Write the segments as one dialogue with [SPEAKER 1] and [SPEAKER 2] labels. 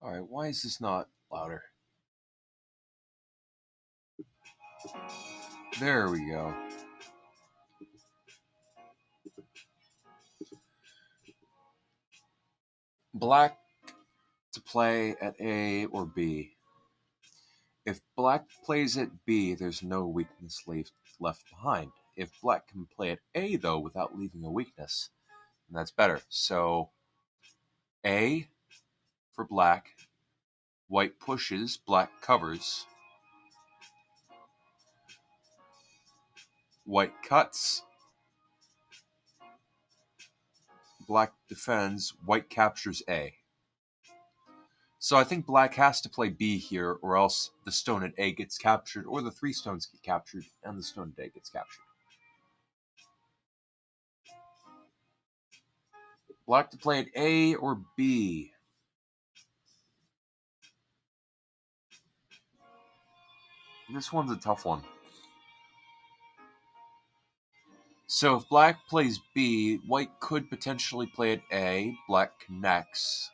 [SPEAKER 1] Alright, why is this not louder? There we go. Black to play at A or B. If black plays at B, there's no weakness left behind. If black can play at A, though, without leaving a weakness, then that's better. So, A for black. White pushes, black covers. White cuts. Black defends. White captures A. So I think black has to play B here, or else the stone at A gets captured, or the 3 stones get captured, and the stone at A gets captured. Black to play at A or B. This one's a tough one. So if black plays B, white could potentially play at A. Black connects.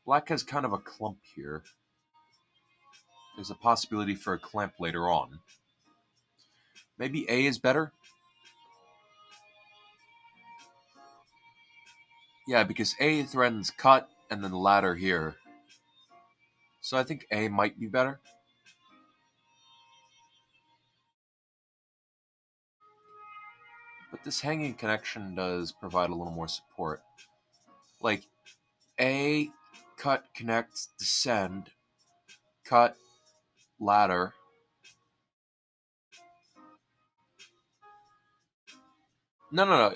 [SPEAKER 1] Black has kind of a clump here. There's a possibility for a clamp later on. Maybe A is better? Yeah, because A threatens cut and then ladder here. So I think A might be better. But this hanging connection does provide a little more support. Like, A, cut, connect, descend, cut, ladder. No.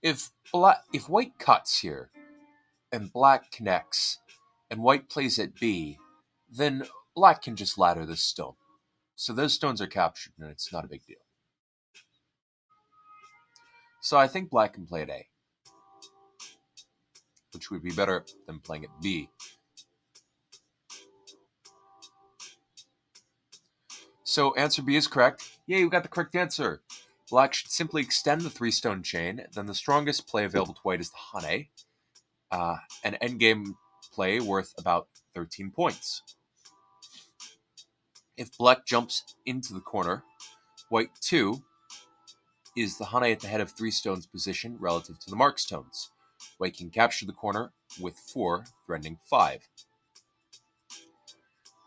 [SPEAKER 1] If white cuts here and black connects and white plays at B, then black can just ladder this stone. So those stones are captured and it's not a big deal. So I think black can play at A, which would be better than playing at B. So answer B is correct. Yay, we got the correct answer. Black should simply extend the 3-stone chain. Then the strongest play available to white is the Hane. An endgame play worth about 13 points. If black jumps into the corner, white 2 is the Hane at the head of 3 stones position relative to the mark stones. White can capture the corner with 4, threatening 5.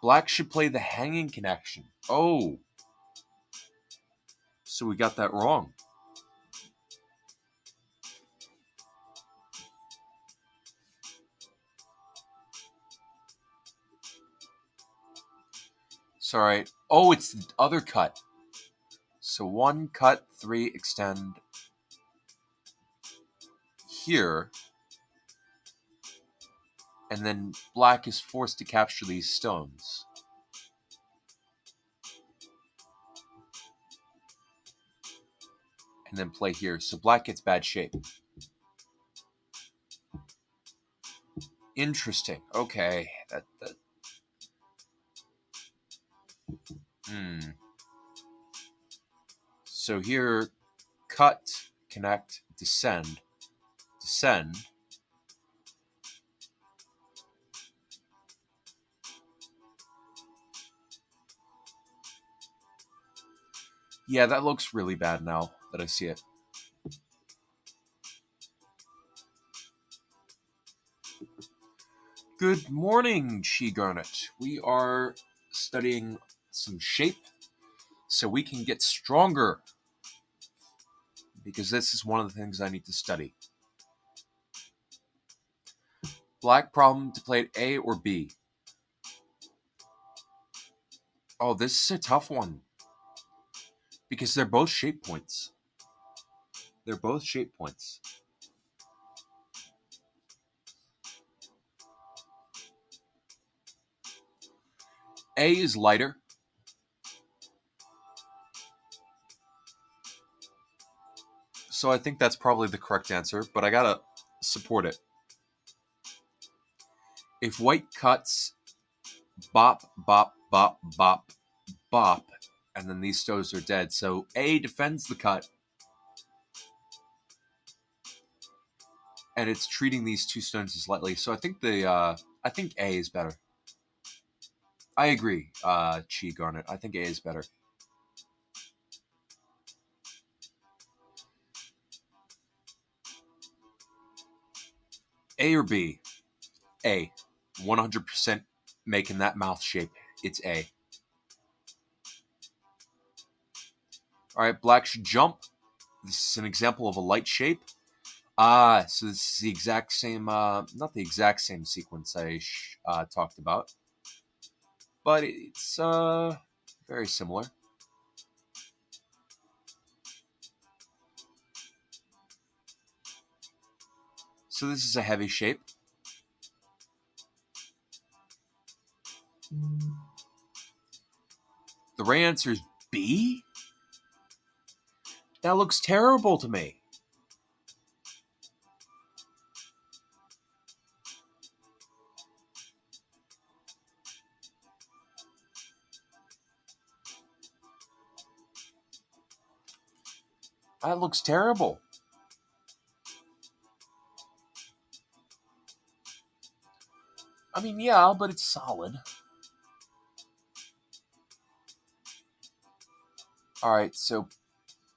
[SPEAKER 1] Black should play the hanging connection. Oh, so we got that wrong. Sorry. Oh, it's the other cut. So 1 cut, 3 extend here. And then black is forced to capture these stones. And then play here. So black gets bad shape. Interesting. Okay. So here, cut, connect, descend. Descend. Yeah, that looks really bad now that I see it. Good morning, Chi Garnet. We are studying some shape so we can get stronger, because this is one of the things I need to study. Black problem to play at A or B. Oh, this is a tough one, because they're both shape points. They're both shape points. A is lighter. So I think that's probably the correct answer, but I gotta support it. If white cuts, bop, bop, bop, bop, bop, and then these stones are dead. So A defends the cut, and it's treating these 2 stones as lightly. So I think the I think A is better. I agree, Chi Garnet. I think A is better. A or B? A. 100% making that mouth shape. It's A. Alright, black should jump. This is an example of a light shape. So this is the exact same, not the exact same sequence I talked about, but it's very similar. So this is a heavy shape. The right answer is B? That looks terrible to me. That looks terrible. I mean, yeah, but it's solid. Alright, so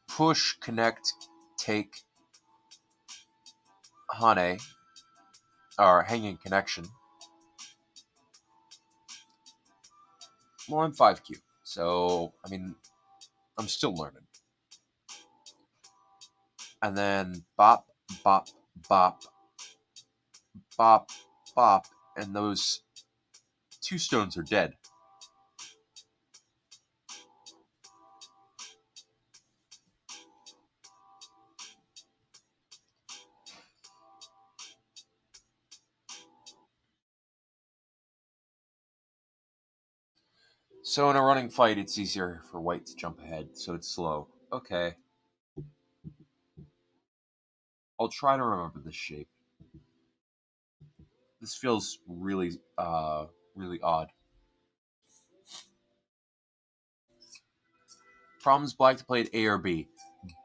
[SPEAKER 1] push, connect, take, Hane, or hanging connection. Well, I'm 5Q, so, I mean, I'm still learning. And then bop, bop, bop, bop, bop, and those two stones are dead. So in a running fight, it's easier for white to jump ahead, so it's slow. Okay. I'll try to remember this shape. This feels really, really odd. Problem is black to play at A or B.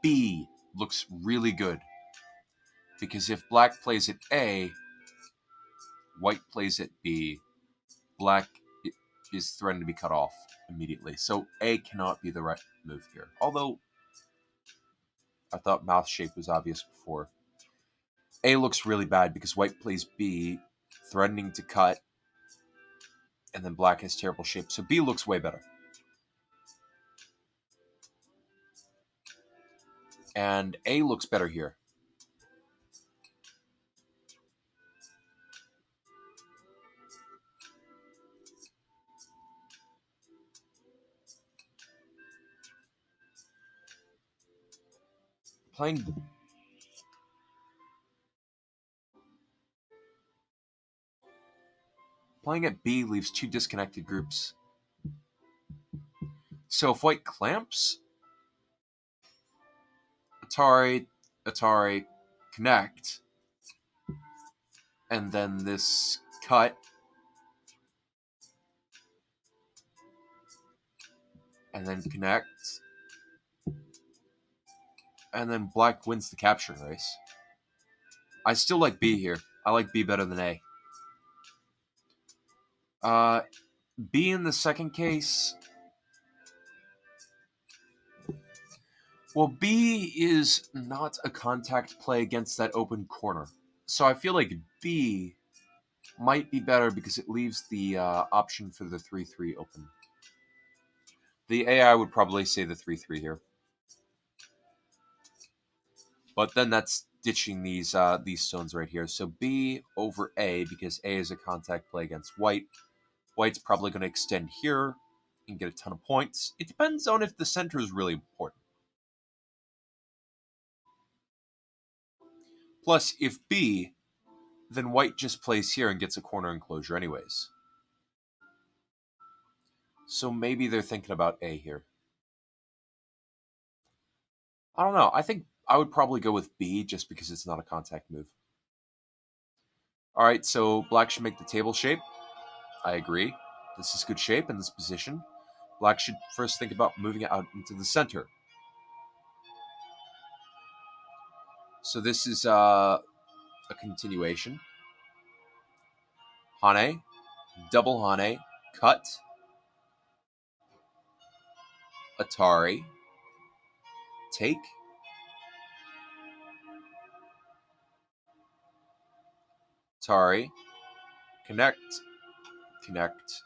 [SPEAKER 1] B looks really good. Because if black plays at A, white plays at B, black is threatened to be cut off immediately. So A cannot be the right move here. Although, I thought mouth shape was obvious before. A looks really bad because white plays B, threatening to cut, and then black has terrible shape. So B looks way better. And A looks better here. Playing at B leaves two disconnected groups. So if white clamps, Atari, connect, and then this cut, and then connect, and then black wins the capture race. I still like B here. I like B better than A. B in the second case. Well, B is not a contact play against that open corner. So I feel like B might be better because it leaves the option for the 3-3 open. The AI would probably say the 3-3 here. But then that's ditching these stones right here. So B over A because A is a contact play against white. White's probably going to extend here and get a ton of points. It depends on if the center is really important. Plus, if B, then white just plays here and gets a corner enclosure anyways. So maybe they're thinking about A here. I don't know. I think I would probably go with B just because it's not a contact move. All right, so black should make the table shape. I agree. This is good shape in this position. Black should first think about moving it out into the center. So this is a continuation. Hane, double Hane, cut, Atari, take, Atari, connect, connect,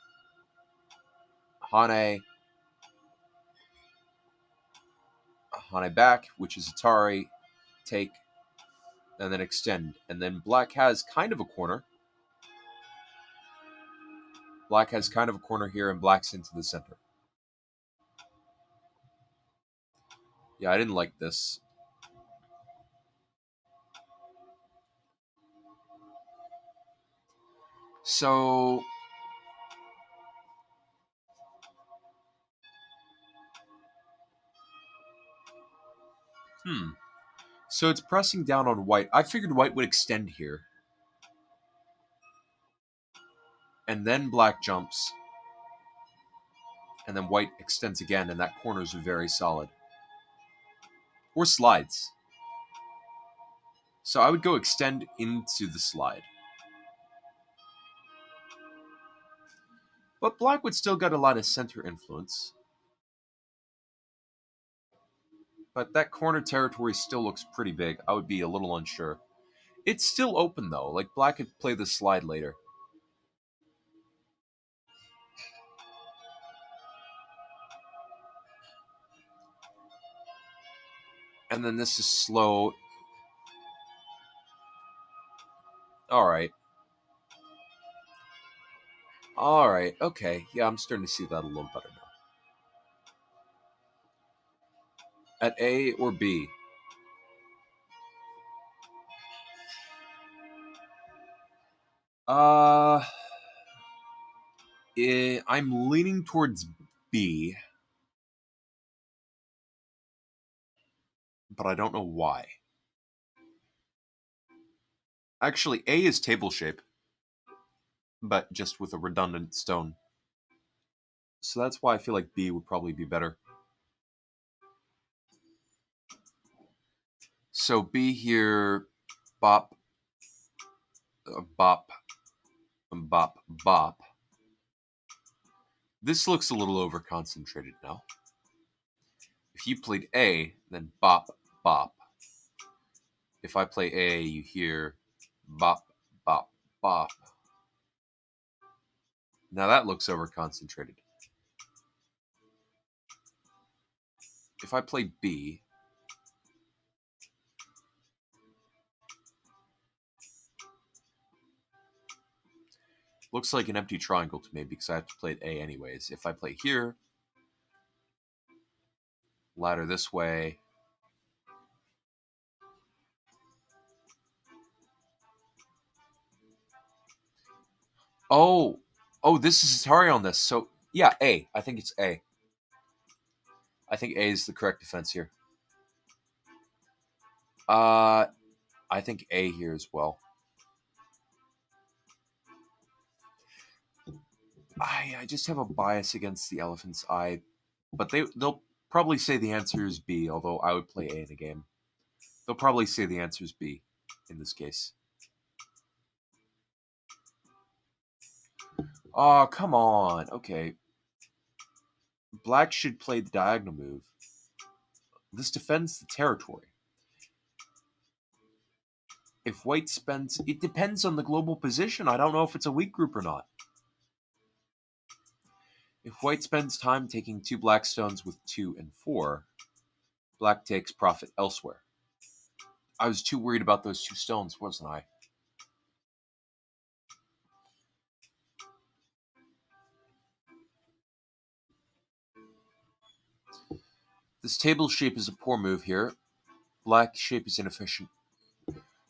[SPEAKER 1] Hane, Hane back, which is Atari, take, and then extend. And then black has kind of a corner. Black has kind of a corner here, and black's into the center. Yeah, I didn't like this. So, hmm. So it's pressing down on white. I figured white would extend here. And then black jumps. And then white extends again, and that corner is very solid. Or slides. So I would go extend into the slide. But black would still get a lot of center influence. But that corner territory still looks pretty big. I would be a little unsure. It's still open though. Like black could play the slide later. And then this is slow. Alright. Alright, okay. Yeah, I'm starting to see that a little better now. At A or B? Uh, I'm leaning towards B, but I don't know why. Actually, A is table shape, but just with a redundant stone. So that's why I feel like B would probably be better. So B here, bop, bop, bop, bop. This looks a little over concentrated now. If you played A, then bop, bop. If I play A, you hear bop, bop, bop. Now that looks over concentrated. If I play B, looks like an empty triangle to me because I have to play A anyways. If I play here, ladder this way. Oh, this is Atari on this. So yeah, A. I think it's A. I think A is the correct defense here. I think A here as well. I just have a bias against the elephant's eye, but they'll probably say the answer is B. Although I would play A in a game, they'll probably say the answer is B in this case. Oh, come on. Okay. Black should play the diagonal move. This defends the territory. If white spends... It depends on the global position. I don't know if it's a weak group or not. If white spends time taking 2 black stones with 2 and 4, black takes profit elsewhere. I was too worried about those 2 stones, wasn't I? This table shape is a poor move here. Black shape is inefficient.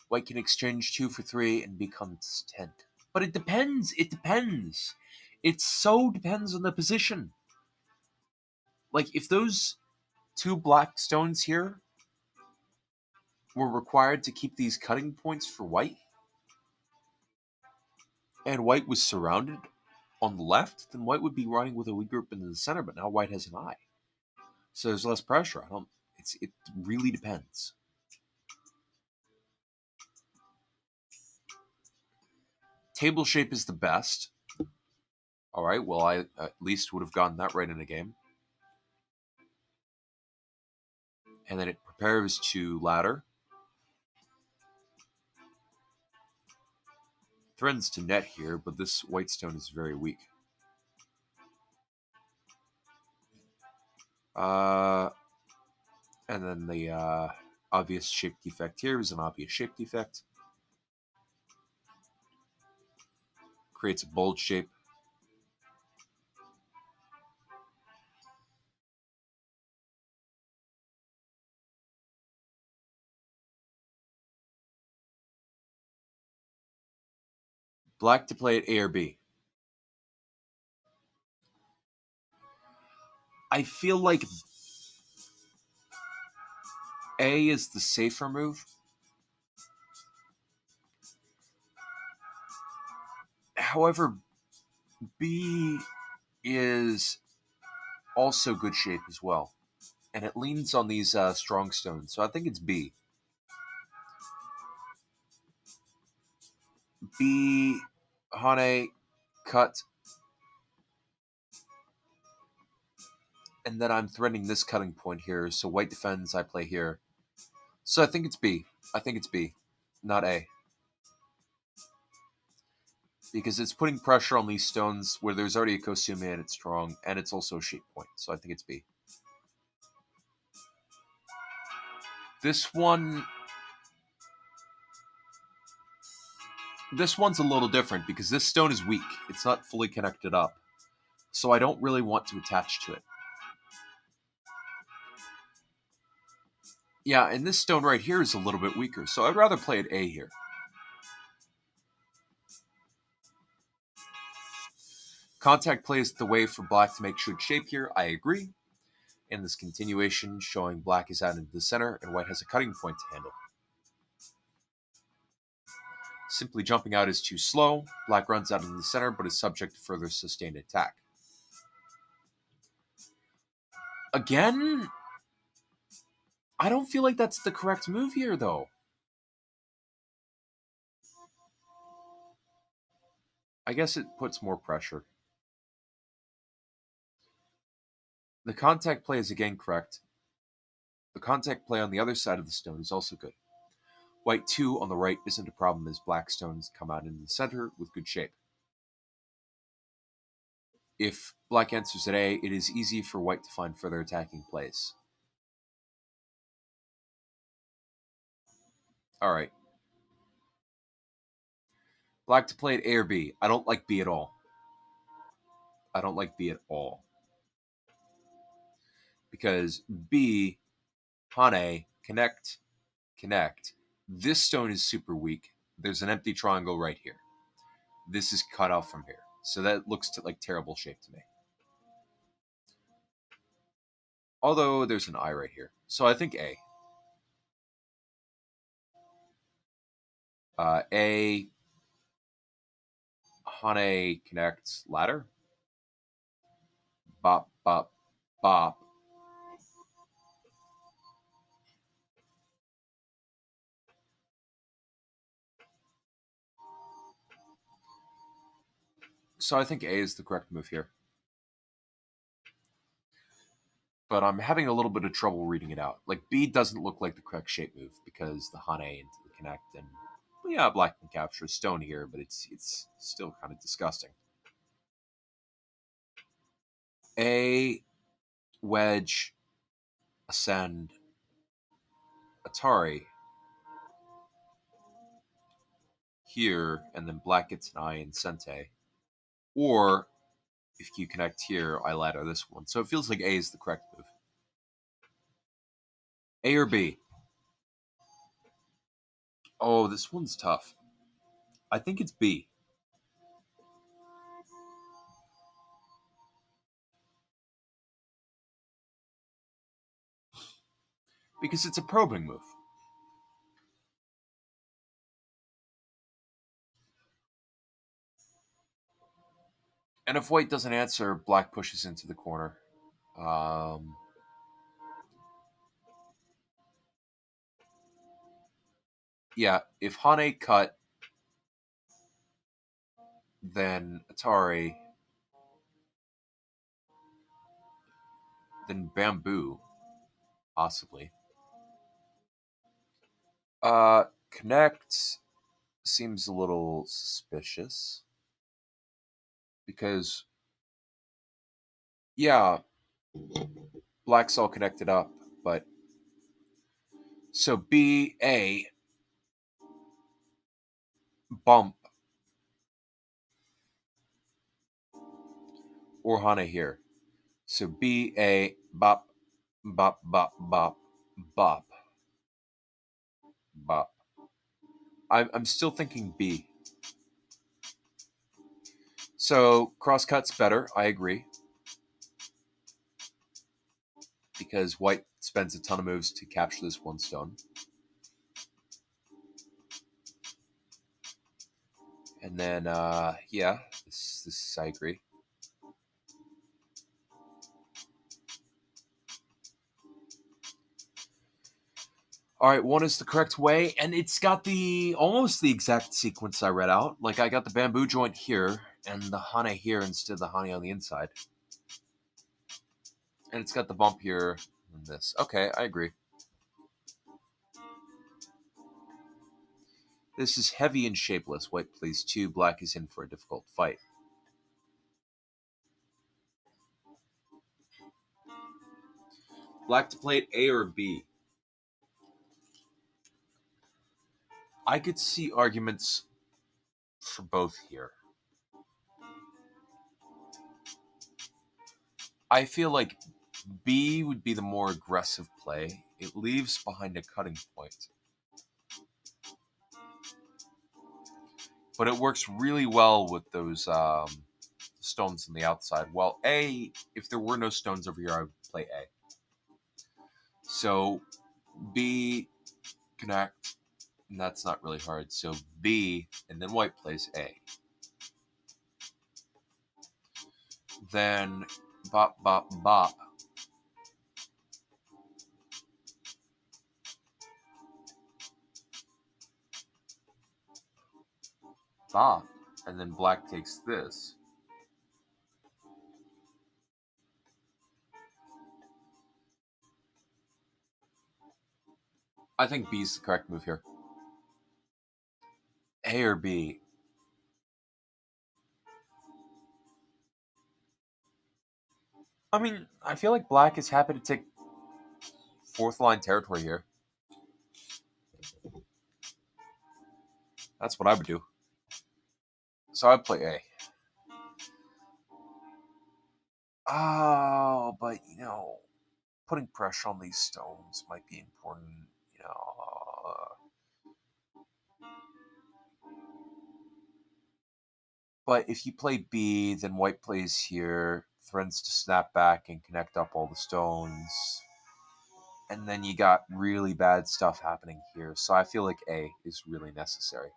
[SPEAKER 1] White can exchange 2 for 3 and becomes 10. But it depends. It depends. It so depends on the position. Like, if those 2 black stones here were required to keep these cutting points for white, and white was surrounded on the left, then white would be running with a weak group into the center, but now white has an eye. So there's less pressure. It really depends. Table shape is the best. All right, well, I at least would have gotten that right in a game. And then it prepares to ladder. Threatens to net here, but this white stone is very weak. And then the obvious shape defect here is an obvious shape defect. Creates a bold shape. Black to play at A or B. I feel like A is the safer move. However, B is also good shape as well. And it leans on these strong stones, so I think it's B. B, Hane, cut, and then I'm threatening this cutting point here, so white defends, I play here. So I think it's B. I think it's B, not A. Because it's putting pressure on these stones where there's already a Kosume and it's strong, and it's also a shape point, so I think it's B. This one... This one's a little different because this stone is weak. It's not fully connected up. So I don't really want to attach to it. Yeah, and this stone right here is a little bit weaker, so I'd rather play at A here. Contact plays the way for black to make good shape here, I agree. In this continuation, showing black is out into the center and white has a cutting point to handle. Simply jumping out is too slow. Black runs out in the center, but is subject to further sustained attack. Again, I don't feel like that's the correct move here, though. I guess it puts more pressure. The contact play is again correct. The contact play on the other side of the stone is also good. White 2 on the right isn't a problem as black stones come out into the center with good shape. If black answers at A, it is easy for white to find further attacking plays. Alright. Black to play at A or B. I don't like B at all. I don't like B at all. Because B, Hane, connect, connect. This stone is super weak. There's an empty triangle right here. This is cut off from here. So that looks like terrible shape to me. Although there's an I right here. So I think A. A, Hane connects ladder. Bop, bop, bop. So I think A is the correct move here. But I'm having a little bit of trouble reading it out. Like, B doesn't look like the correct shape move because the Hane into the connect, and well, yeah, black can capture a stone here, but it's still kind of disgusting. A, wedge, ascend, Atari here, and then black gets an I in Sente. Or, if you connect here, I ladder this one. So it feels like A is the correct move. A or B? Oh, this one's tough. I think it's B. Because it's a probing move. And if white doesn't answer, black pushes into the corner. Um, yeah, if Hane cut, then Atari, then bamboo, possibly. Connect seems a little suspicious because, yeah, black's all connected up, but so B A bump or Hana here. So B A bop bop bop bop bop bop. I'm still thinking B. So crosscut's better. I agree because white spends a ton of moves to capture this one stone, and then yeah, this I agree. All right, one is the correct way, and it's got the almost the exact sequence I read out. Like I got the bamboo joint here and the hane here instead of the hane on the inside, and it's got the bump here and this. Okay, I agree. This is heavy and shapeless. White plays two. Black is in for a difficult fight. Black to play it A or B. I could see arguments for both here. I feel like B would be the more aggressive play. It leaves behind a cutting point, but it works really well with those stones on the outside. Well, A, if there were no stones over here, I would play A. So B, connect, and that's not really hard. So B, and then white plays A. Then bop, bop, bop. Bop. And then black takes this. I think B is the correct move here. A or B? I mean, I feel like black is happy to take fourth line territory here. That's what I would do. So I'd play A. Oh, but putting pressure on these stones might be important. You know, but if you play B, then white plays here, threatens to snap back and connect up all the stones, and then you got really bad stuff happening here. So I feel like A is really necessary.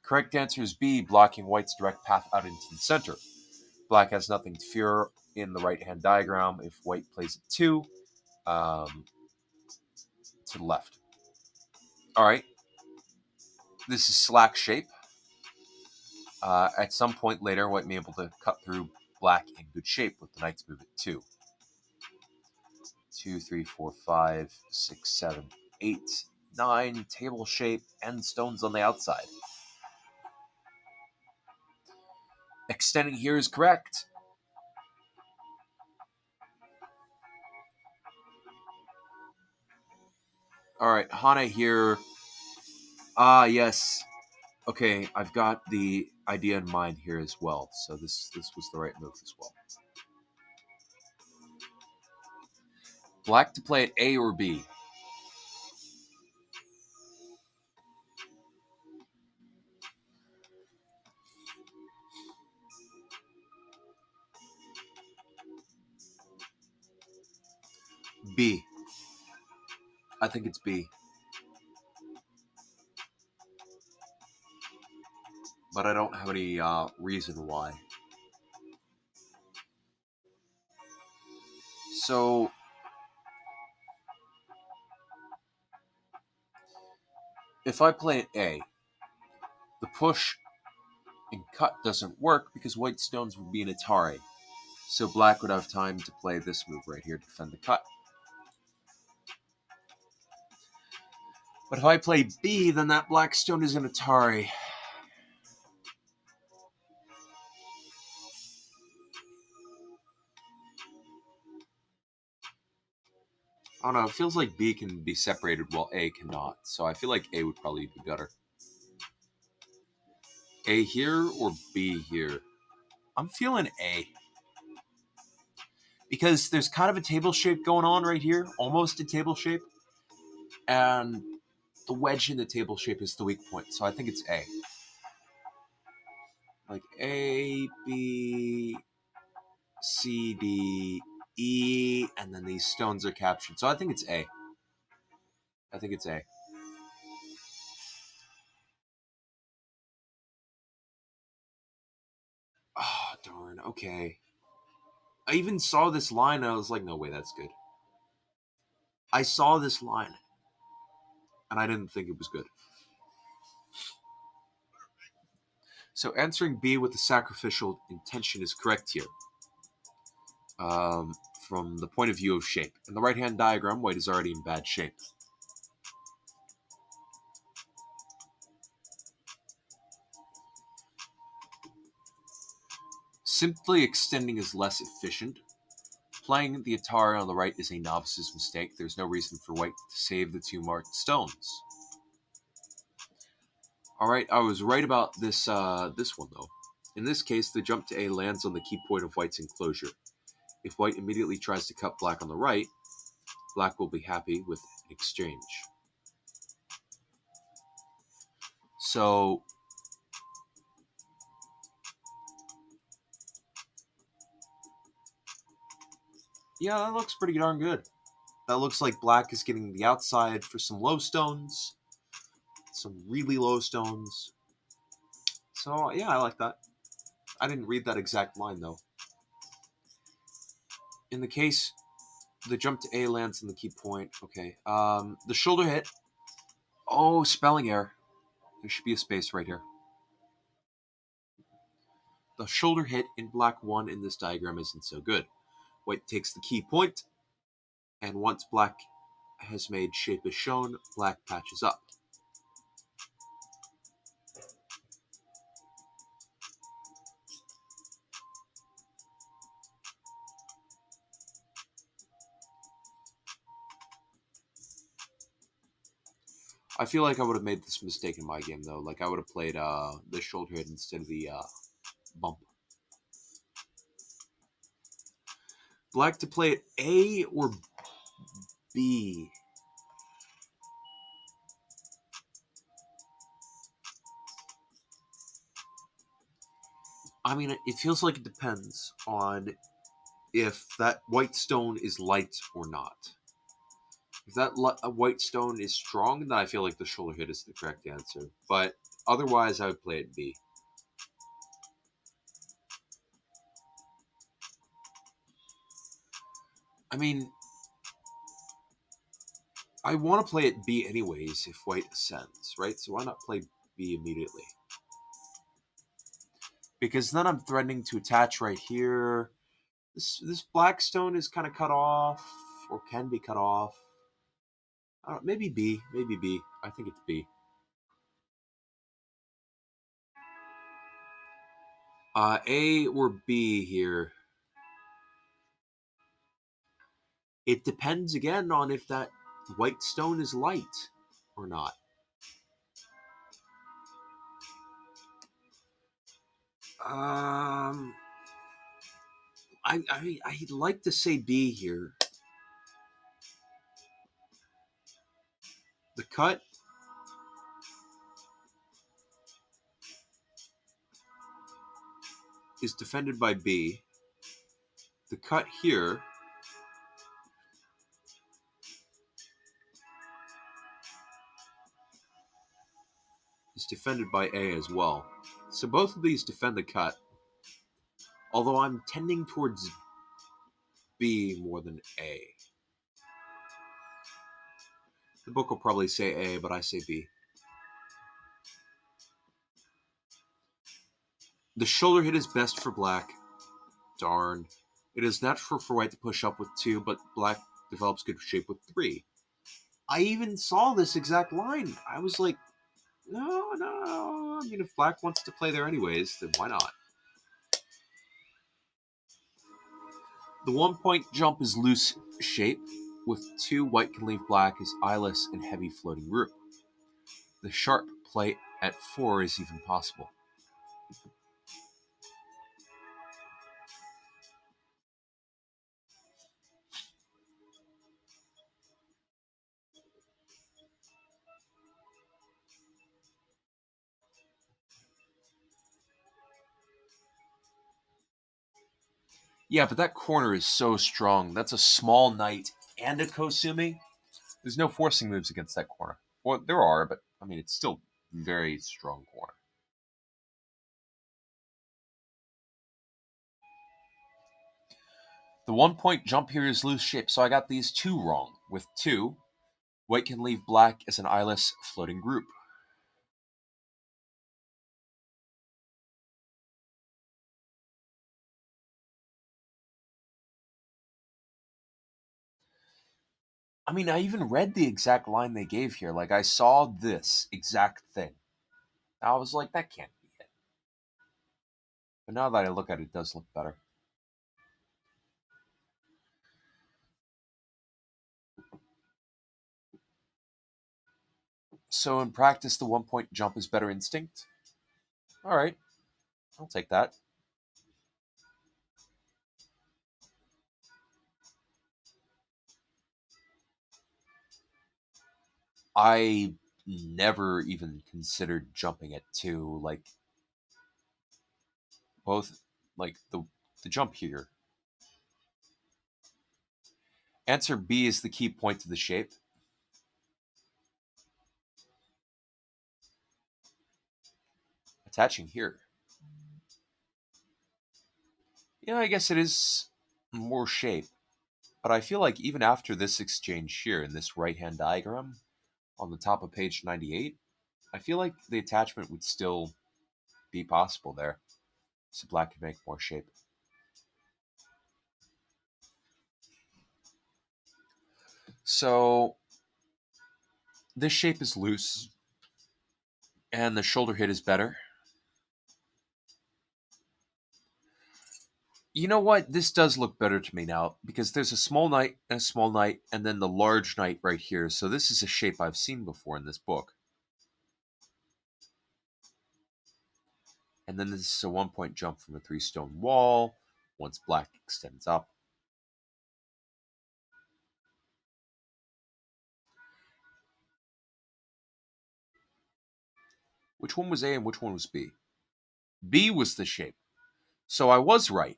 [SPEAKER 1] Correct answer is B, blocking white's direct path out into the center. Black has nothing to fear in the right-hand diagram if white plays it 2 um, to the left. All right, this is slack shape. At some point later, white may be able to cut through black in good shape with the knight's move at 2. 2, 3, 4, 5, 6, 7, 8, 9, table shape, and stones on the outside. Extending here is correct. All right, Hana here. Ah, yes. Okay, I've got the idea in mind here as well. So this was the right move as well. Black to play at A or B. B. I think it's B. But I don't have any reason why. So if I play at A, the push And cut doesn't work because white stones would be an Atari. So black would have time to play this move right here to defend the cut. But if I play B, then that black stone is an Atari. I don't know, it feels like B can be separated while A cannot. So I feel like A would probably be better. A here or B here? I'm feeling A. Because there's kind of a table shape going on right here, almost a table shape. And the wedge in the table shape is the weak point, so I think it's A. Like A, B, C, D, E, and then these stones are captured. So I think it's A. I think it's A. Oh, darn. Okay. I even saw this line, and I was like, no way, that's good. I saw this line, and I didn't think it was good. So answering B with the sacrificial intention is correct here. From the point of view of shape. In the right-hand diagram, white is already in bad shape. Simply extending is less efficient. Playing the Atari on the right is a novice's mistake. There's no reason for white to save the two marked stones. Alright, I was right about this this one though. In this case, the jump to A lands on the key point of white's enclosure. If white immediately tries to cut black on the right, black will be happy with an exchange. So, yeah, that looks pretty darn good. That looks like black is getting the outside for some low stones. Some really low stones. So, yeah, I like that. I didn't read that exact line, though. In the case, the jump to A lands on the key point. Okay. The shoulder hit. Oh, spelling error. There should be a space right here. The shoulder hit in black 1 in this diagram isn't so good. White takes the key point, and once black has made shape as shown, black patches up. I feel like I would have made this mistake in my game, though. Like, I would have played the shoulder hit instead of the bump. Black to play it A or B? I mean, it feels like it depends on if that white stone is light or not. If that white stone is strong, then I feel like the shoulder hit is the correct answer. But otherwise, I would play it B. I mean, I want to play it B anyways if white ascends, right? So why not play B immediately? Because then I'm threatening to attach right here. This black stone is kind of cut off, or can be cut off. Maybe B. Maybe B. I think it's B. A or B here. It depends again on if that white stone is light or not. Um, I'd like to say B here. The cut is defended by B. The cut here is defended by A as well. So both of these defend the cut. Although I'm tending towards B more than A. The book will probably say A, but I say B. The shoulder hit is best for black. Darn. It is natural for white to push up with 2, but black develops good shape with 3. I even saw this exact line. I was like, no, no. I mean, if black wants to play there anyways, then why not? The 1 point jump is loose shape. With 2, white can leave black as eyeless and heavy floating group. The sharp play at 4 is even possible. Yeah, but that corner is so strong. That's a small knight and a Kosumi. There's no forcing moves against that corner. Well, there are, but I mean, it's still very strong corner. The 1 point jump here is loose shape, so I got these 2 wrong. With 2, white can leave black as an eyeless floating group. I mean, I even read the exact line they gave here. Like, I saw this exact thing. I was like, that can't be it. But now that I look at it, it does look better. So in practice, the 1 point jump is better instinct. All right, I'll take that. I never even considered jumping at 2. Like both, like the jump here. Answer B is the key point to the shape. Attaching here. Yeah, I guess it is more shape. But I feel like even after this exchange here in this right-hand diagram on the top of page 98, I feel like the attachment would still be possible there. So black can make more shape. So this shape is loose and the shoulder hit is better. You know what? This does look better to me now because there's a small knight and a small knight and then the large knight right here. So this is a shape I've seen before in this book. And then this is a 1 point jump from a 3 stone wall once black extends up. Which one was A and which one was B? B was the shape. So I was right.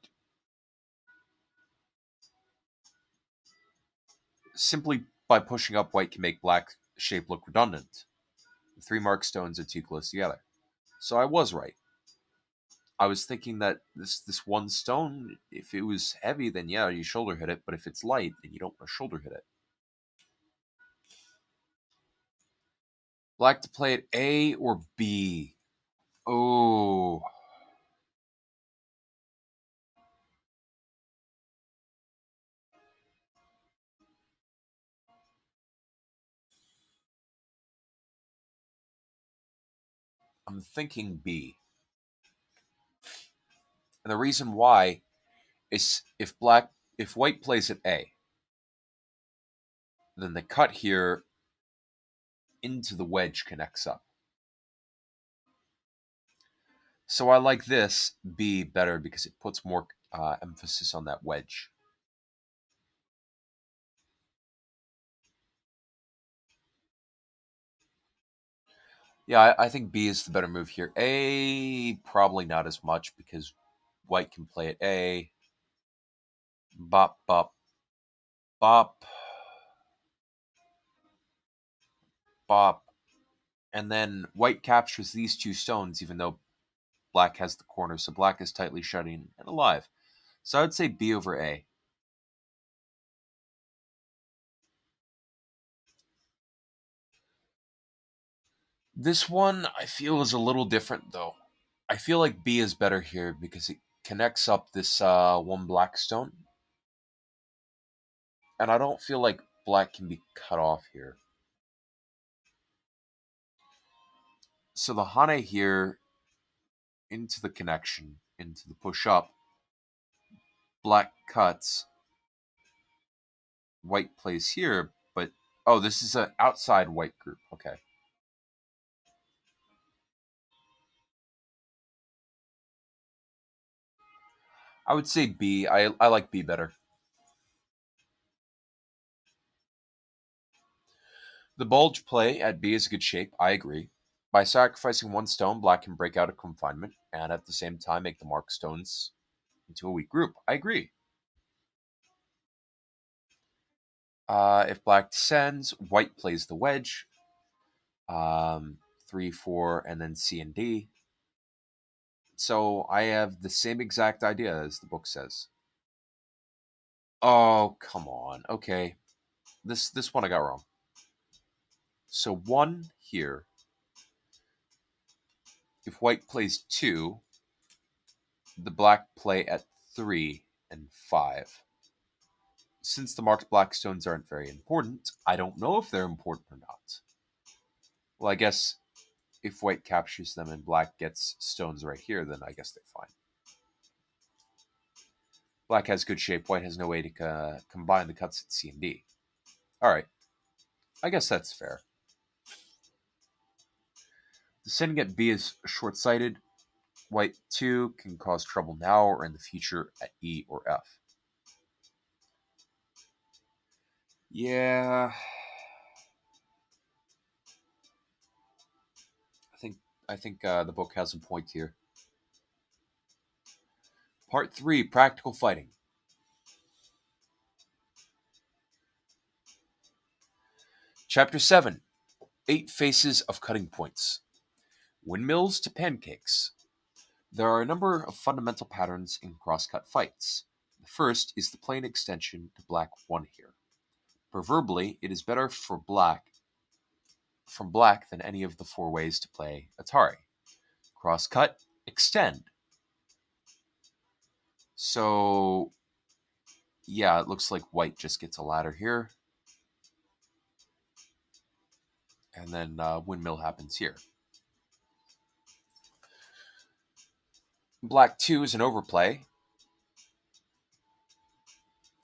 [SPEAKER 1] Simply by pushing up, white can make black shape look redundant. The 3 mark stones are too close together. So I was right. I was thinking that this one stone, if it was heavy, then yeah, you shoulder hit it. But if it's light, then you don't want to shoulder hit it. Black to play it A or B. Oh, I'm thinking B. And the reason why is if white plays it A, then the cut here into the wedge connects up. So I like this B better because it puts more emphasis on that wedge. Yeah, I think B is the better move here. A, probably not as much because white can play it A. Bop, bop, bop, bop. And then white captures these 2 stones, even though black has the corner. So black is tightly shutting and alive. So I would say B over A. This one I feel is a little different, though. I feel like B is better here because it connects up this one black stone, and I don't feel like black can be cut off here. So the Hane here into the connection, into the push up, black cuts, white plays here, but oh, this is an outside white group. Okay. I would say B. I like B better. The bulge play at B is a good shape. I agree. By sacrificing one stone, black can break out of confinement and at the same time make the mark stones into a weak group. I agree. If black descends, white plays the wedge. 3, 4, and then C and D. So I have the same exact idea as the book says. Oh, come on. Okay. This one I got wrong. So 1 here. If white plays 2, the black play at 3 and 5. Since the marked black stones aren't very important, I don't know if they're important or not. Well, I guess if white captures them and black gets stones right here, then I guess they're fine. Black has good shape, white has no way to combine the cuts at C and D. Alright, I guess that's fair. Descending at B is short-sighted. White 2 can cause trouble now or in the future at E or F. Yeah, I think the book has a point here. Part 3, Practical Fighting. Chapter 7, 8 Faces of Cutting Points. Windmills to pancakes. There are a number of fundamental patterns in crosscut fights. The first is the plain extension to black 1 here. Proverbially, it is better for black from black than any of the 4 ways to play Atari. Crosscut, extend. So, yeah, it looks like white just gets a ladder here. And then windmill happens here. Black 2 is an overplay,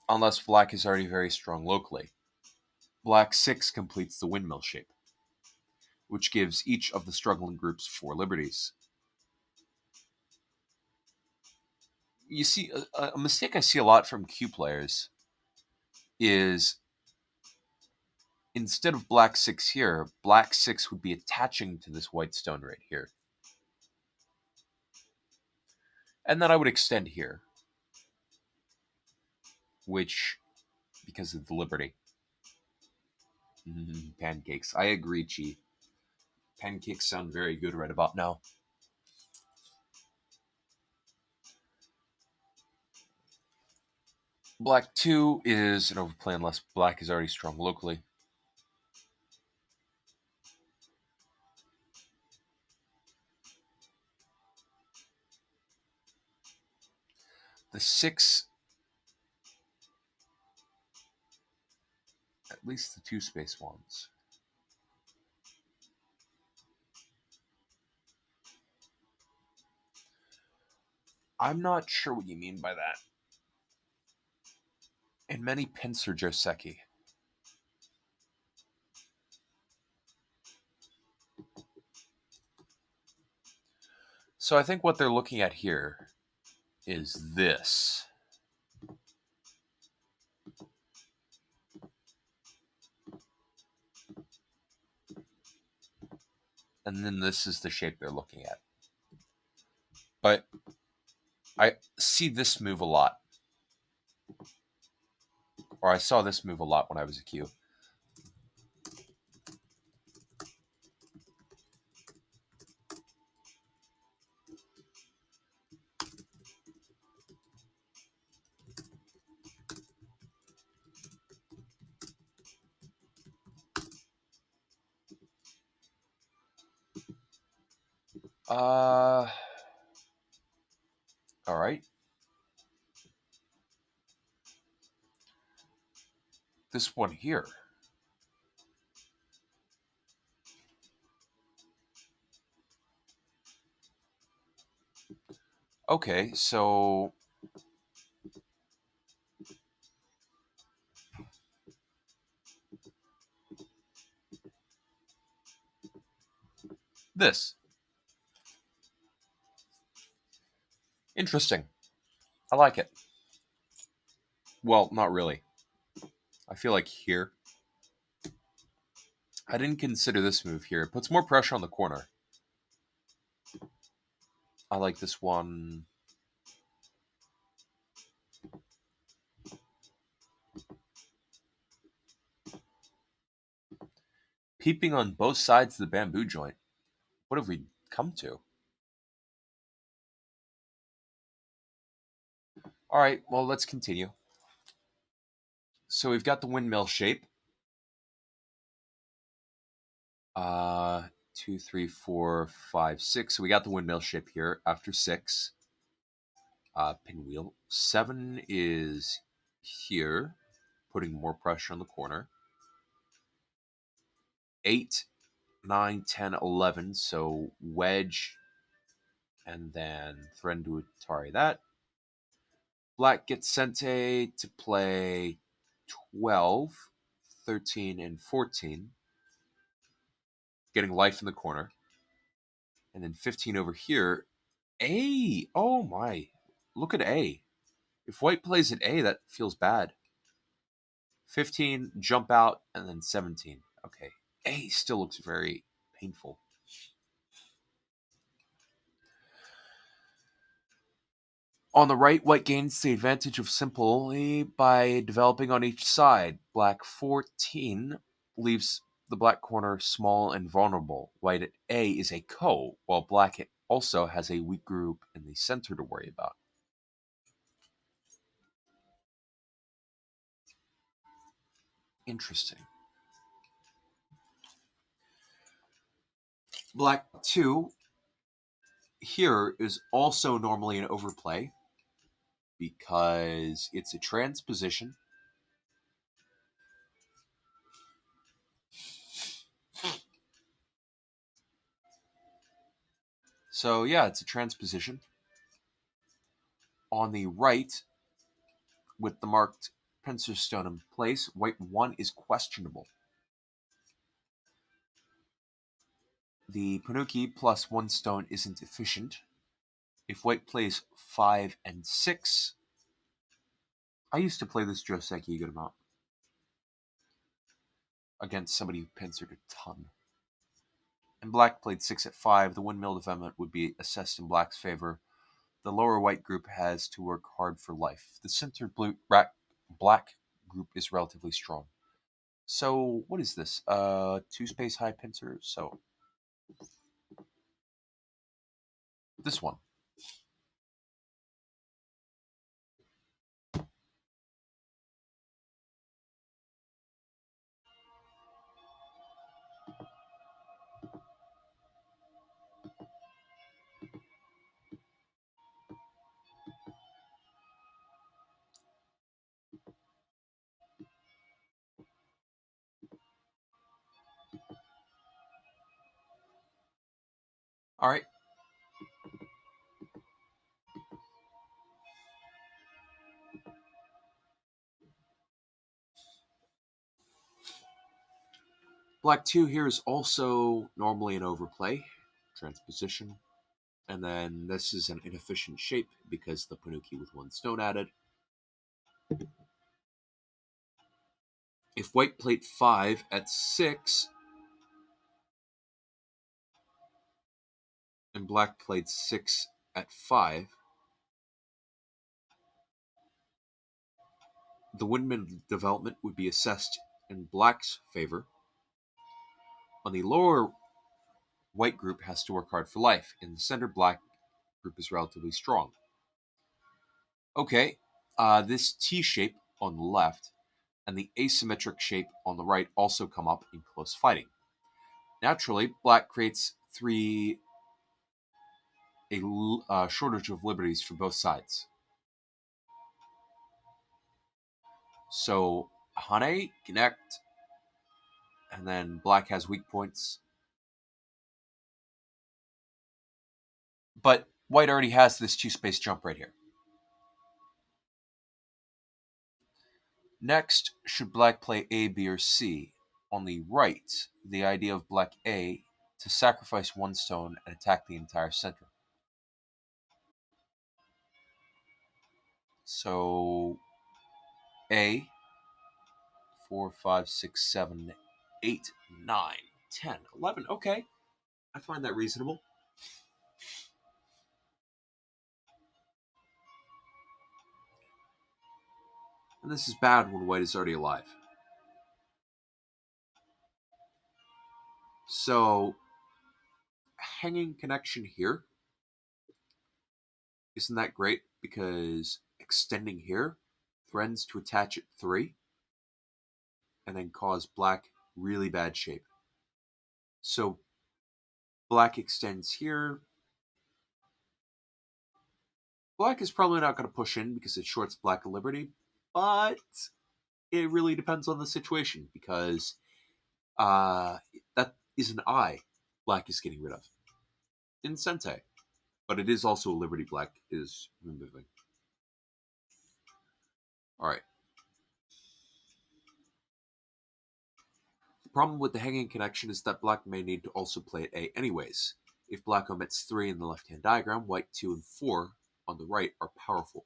[SPEAKER 1] unless black is already very strong locally. Black 6 completes the windmill shape, which gives each of the struggling groups 4 liberties. You see, a mistake I see a lot from Q players is instead of black 6 here, black 6 would be attaching to this white stone right here. And then I would extend here, which, because of the liberty. Pancakes. I agree, Chi. Pancakes sound very good right about now. Black 2 is an overplay unless black is already strong locally. The 6, at least the 2 space ones. I'm not sure what you mean by that. In many pincer joseki. So I think what they're looking at here is this. And then this is the shape they're looking at. But I see this move a lot. Or I saw this move a lot when I was a Q. Uh, All right. This one here. Okay, so this. Interesting. I like it. Well, not really. I feel like here. I didn't consider this move here. It puts more pressure on the corner. I like this one. Peeping on both sides of the bamboo joint. What have we come to? All right, well, let's continue. So we've got the windmill shape. 2, 3, 4, 5, 6. So we got the windmill shape here after 6. Pinwheel. 7 is here, putting more pressure on the corner. 8, 9, 10, 11. So wedge and then threaten to Atari that. Black gets Sente to play 12, 13, and 14, getting life in the corner. And then 15 over here. A! Oh my. Look at A. If white plays at A, that feels bad. 15, jump out, and then 17. Okay. A still looks very painful. On the right, white gains the advantage of simply by developing on each side. Black 14 leaves the black corner small and vulnerable. White at A is a ko, while black also has a weak group in the center to worry about. Interesting. Black 2 here is also normally an overplay because it's a transposition. So yeah, it's a transposition. On the right, with the marked pincer stone in place, white 1 is questionable. The Panuki plus 1 stone isn't efficient. If white plays 5 and 6, I used to play this Joseki a good amount against somebody who pincered a ton. And black played 6 at 5, the windmill development would be assessed in black's favor. The lower white group has to work hard for life. The center black group is relatively strong. So what is this? 2 space high pincer. So this one. All right. Black 2 here is also normally an overplay, transposition, and then this is an inefficient shape because the Panuki with 1 stone added. If white played 5 at 6, and black played 6 at 5, the windmill development would be assessed in black's favor. On the lower, white group has to work hard for life. In the center, black group is relatively strong. Okay, this T shape on the left and the asymmetric shape on the right also come up in close fighting. Naturally, black creates 3 a shortage of liberties for both sides. So Hane connect, and then black has weak points. But white already has this two-space jump right here. Next, should black play A, B, or C? On the right, the idea of black A to sacrifice one stone and attack the entire center. So A, 4, 5, 6, 7, 8, 9, 10, 11. Okay, I find that reasonable. And this is bad when white is already alive. So, hanging connection here isn't that great because extending here threatens to attach at 3 and then cause black really bad shape. So, black extends here. Black is probably not going to push in because it shorts black a liberty, but it really depends on the situation because that is an eye black is getting rid of in Sente. But it is also a liberty black is removing. Alright. The problem with the hanging connection is that black may need to also play at A anyways. If black omits 3 in the left-hand diagram, white 2 and 4 on the right are powerful.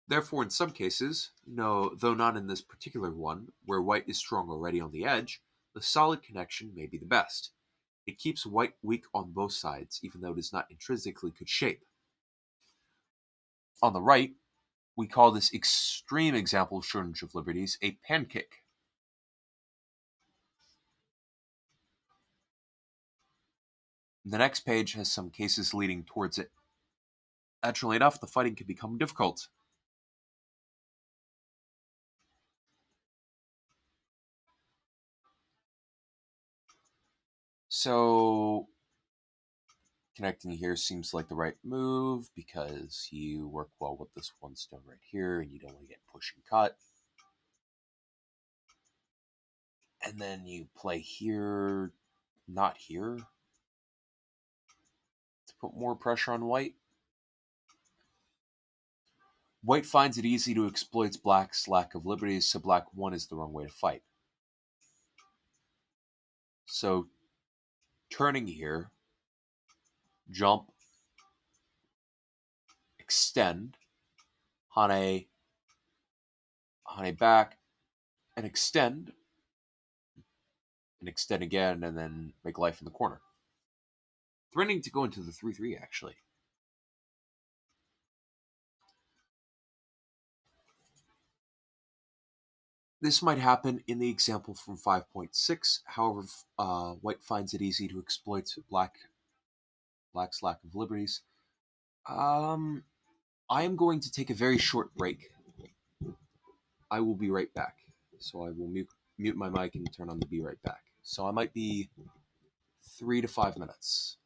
[SPEAKER 1] Therefore, in some cases, no, though not in this particular one, where white is strong already on the edge, the solid connection may be the best. It keeps white weak on both sides, even though it is not intrinsically good shape. On the right, we call this extreme example of shortage of liberties a pancake. The next page has some cases leading towards it. Naturally enough, the fighting can become difficult. So, connecting here seems like the right move because you work well with this one stone right here and you don't want to get push and cut. And then you play here, not here, to put more pressure on white. White finds it easy to exploit black's lack of liberties, so black 1 is the wrong way to fight. So, turning here, jump, extend, Hane back, and extend again, and then make life in the corner. Threatening to go into the 3-3, actually. This might happen in the example from 5.6. However, white finds it easy to exploit black's lack of liberties. I am going to take a very short break. I will be right back. So I will mute my mic and turn on the be right back. So I might be 3 to 5 minutes.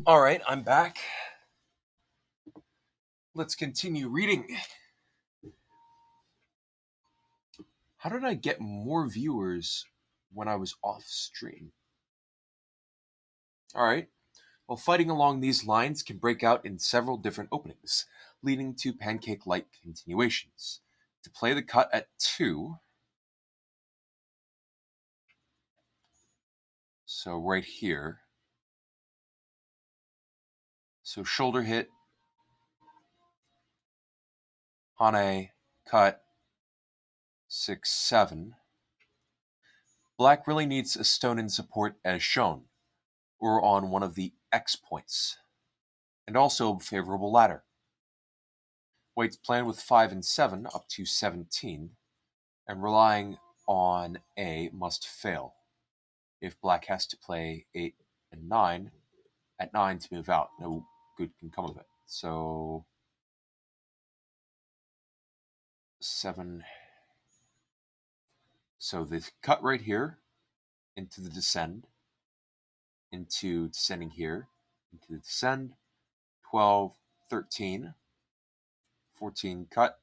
[SPEAKER 1] All right, I'm back. Let's continue reading. How did I get more viewers when I was off stream? All right. Well, fighting along these lines can break out in several different openings, leading to pancake-like continuations. To play the cut at 2, so right here, so shoulder hit, Hane, cut, 6, 7. Black really needs a stone in support as shown, or on one of the X points, and also a favorable ladder. White's plan with 5 and 7 up to 17, and relying on A must fail. If black has to play 8 and 9, at 9 to move out, no good can come of it. So 7. So the cut right here into the descend, into descending here, into the descend, 12, 13, 14 cut,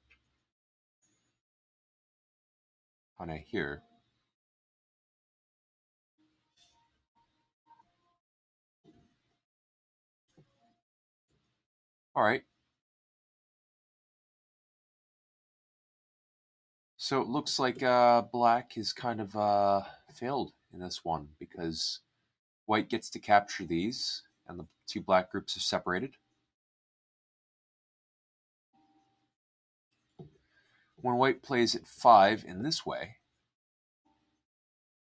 [SPEAKER 1] Hane here. All right. So it looks like black is kind of failed in this one because white gets to capture these and the two black groups are separated. When white plays at 5 in this way,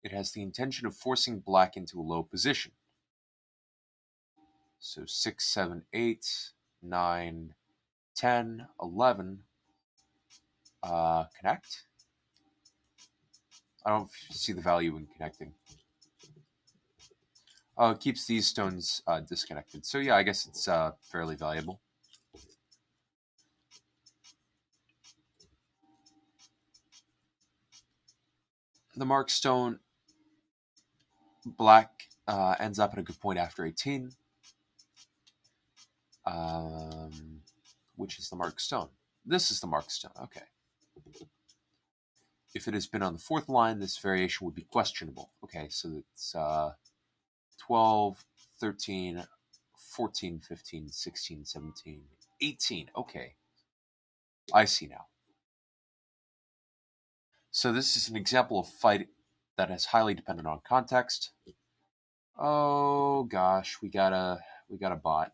[SPEAKER 1] it has the intention of forcing black into a low position. So 6, 7, 8, 9, 10, 11 connect. I don't see the value in connecting. Oh, it keeps these stones disconnected. So yeah, I guess it's fairly valuable. The mark stone, black ends up at a good point after 18, which is the mark stone. This is the mark stone, okay. If it has been on the 4th line, this variation would be questionable. Okay, so it's 12, 13, 14, 15, 16, 17, 18. Okay, I see now. So this is an example of fight that is highly dependent on context. Oh gosh, we got a bot.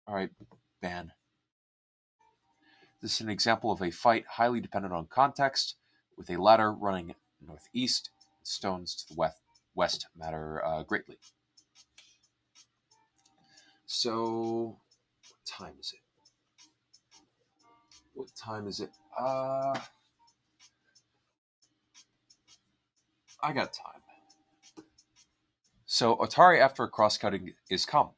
[SPEAKER 1] All right, ban. This is an example of a fight highly dependent on context, with a ladder running northeast. Stones to the west matter greatly. So, what time is it? What time is it? I got time. So, Atari after cross-cutting is common.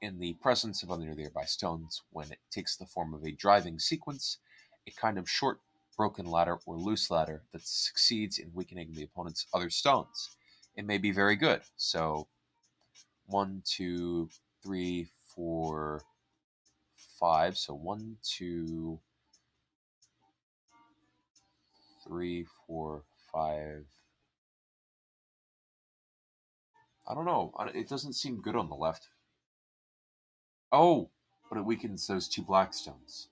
[SPEAKER 1] In the presence of other nearby stones, when it takes the form of a driving sequence, a kind of short, broken ladder or loose ladder that succeeds in weakening the opponent's other stones. It may be very good. So, 1, 2, 3, 4, 5. So 1, 2, 3, 4, 5. I don't know. It doesn't seem good on the left. Oh, but it weakens those two black stones.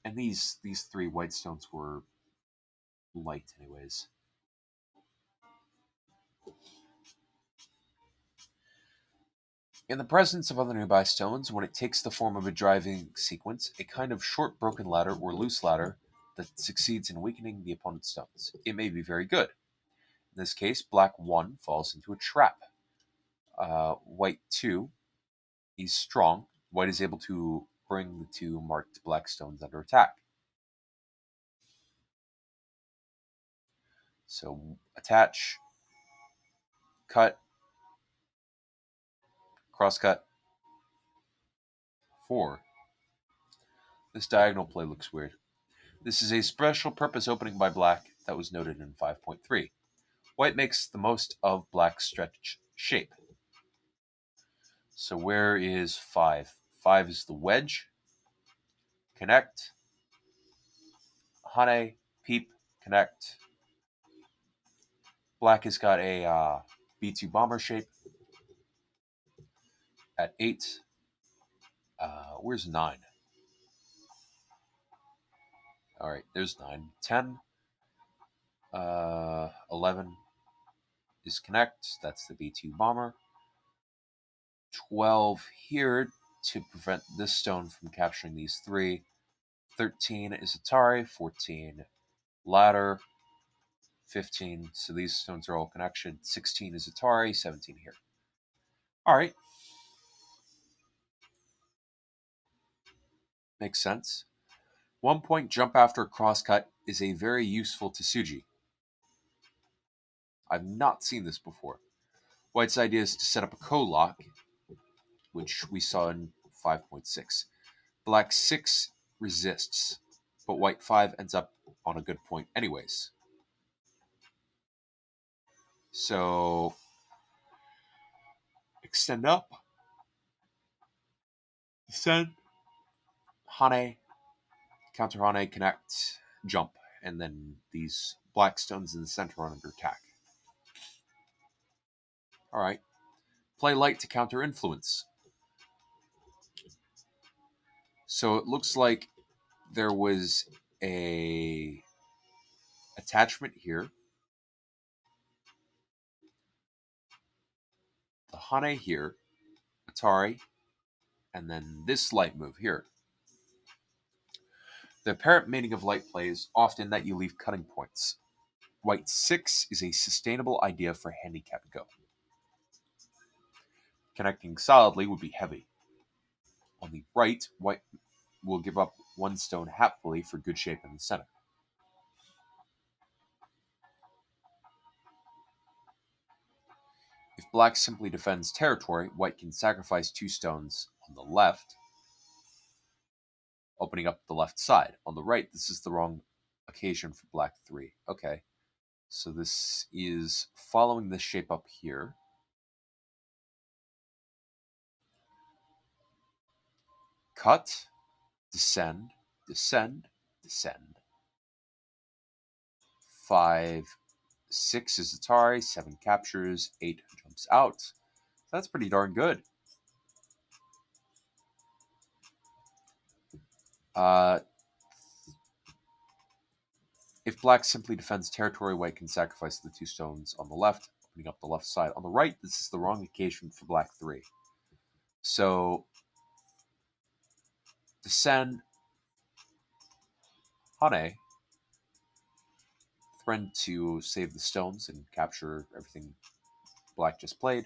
[SPEAKER 1] And these 3 white stones were light anyways. In the presence of other nearby stones, when it takes the form of a driving sequence, a kind of short broken ladder or loose ladder that succeeds in weakening the opponent's stones. It may be very good. In this case, black 1 falls into a trap. White 2, he's strong. White is able to bring the 2 marked black stones under attack. So attach, cut, cross cut, 4. This diagonal play looks weird. This is a special purpose opening by black that was noted in 5.3. White makes the most of black's shape. So where is 5? 5 is the wedge. Connect. Hane, peep, connect. Black has got a B2 bomber shape at 8. Where's 9? All right, there's 9. 10. 11 is connect. That's the B2 bomber. 12 here to prevent this stone from capturing these 3. 13 is Atari. 14 ladder. 15. So these stones are all connection. 16 is Atari. 17 here. All right. Makes sense. 1 point jump after a crosscut is a very useful Tsuji. I've not seen this before. White's idea is to set up a co-lock, which we saw in 5.6. Black 6 resists, but white 5 ends up on a good point anyways. So extend up, descend, Hane, counter Hane, connect, jump, and then these black stones in the center are under attack. All right. Play light to counter influence. So it looks like there was a attachment here. The Hane here, Atari, and then this light move here. The apparent meaning of light play is often that you leave cutting points. White 6 is a sustainable idea for handicap go. Connecting solidly would be heavy. On the right, white will give up 1 stone happily for good shape in the center. If black simply defends territory, white can sacrifice 2 stones on the left, opening up the left side. On the right, this is the wrong occasion for black 3. Okay, so this is following this shape up here. Cut, descend, descend, descend. 5, 6 is Atari, 7 captures, 8 jumps out. That's pretty darn good. If black simply defends territory, white can sacrifice the 2 stones on the left, opening up the left side. On the right, this is the wrong occasion for black 3. So, descend, Hane, threaten to save the stones and capture everything black just played.